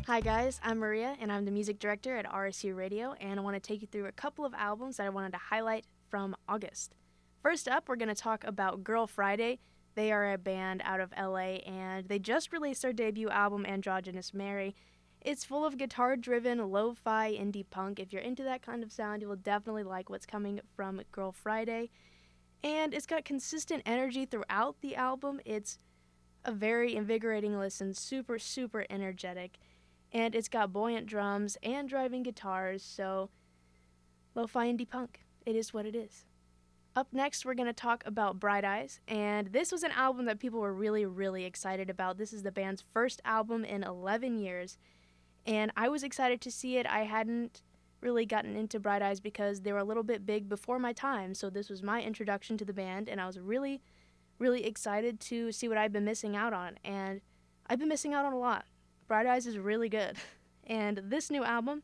Hi guys, I'm Maria and I'm the music director at RSU Radio, and I want to take you through a couple of albums that I wanted to highlight from August. First up, we're going to talk about Girl Friday. They are a band out of LA and they just released their debut album, Androgynous Mary. It's full of guitar driven lo-fi indie punk. If you're into that kind of sound, you will definitely like what's coming from Girl Friday. And it's got consistent energy throughout the album. It's a very invigorating listen, super, super energetic. And it's got buoyant drums and driving guitars, so lo-fi indie punk. It is what it is. Up next, we're going to talk about Bright Eyes, and this was an album that people were really, really excited about. This is the band's first album in 11 years, and I was excited to see it. I hadn't really gotten into Bright Eyes because they were a little bit big before my time, so this was my introduction to the band, and I was really, really excited to see what I've been missing out on, and I've been missing out on a lot. Bright Eyes is really good. And this new album,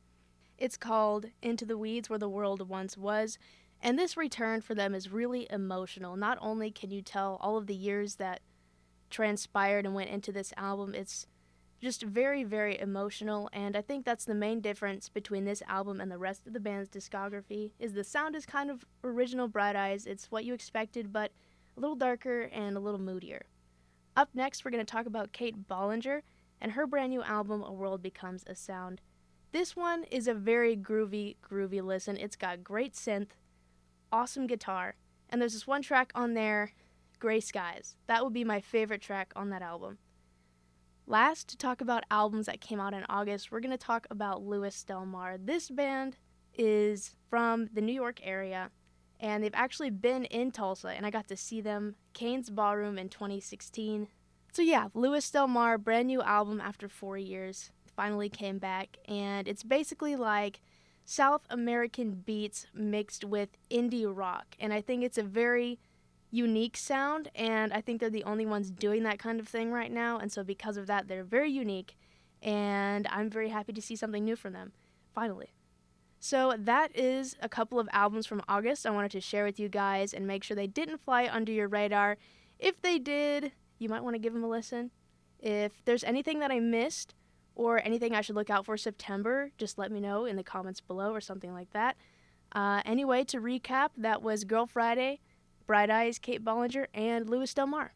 it's called Into the Weeds Where the World Once Was. And this return for them is really emotional. Not only can you tell all of the years that transpired and went into this album, it's just very, very emotional. And I think that's the main difference between this album and the rest of the band's discography, is the sound is kind of original Bright Eyes. It's what you expected, but a little darker and a little moodier. Up next, we're going to talk about Kate Bollinger and her brand new album, A World Becomes a Sound. This one is a very groovy listen. It's got great synth, awesome guitar, and there's this one track on there, Gray Skies. That would be my favorite track on that album. Last, to talk about albums that came out in August, we're going to talk about Louis Del Mar. This band is from the New York area, and they've actually been in Tulsa, and I got to see them, Kane's Ballroom, in 2016. So yeah, Louis Del Mar, brand new album after 4 years, finally came back, and it's basically like South American beats mixed with indie rock, and I think it's a very unique sound, and I think they're the only ones doing that kind of thing right now, and so because of that, they're very unique, and I'm very happy to see something new from them, finally. So that is a couple of albums from August I wanted to share with you guys and make sure they didn't fly under your radar. If they did, you might want to give them a listen. If there's anything that I missed or anything I should look out for September, just let me know in the comments below or something like that. Anyway, to recap, that was Girl Friday, Bright Eyes, Kate Bollinger, and Louis Del Mar.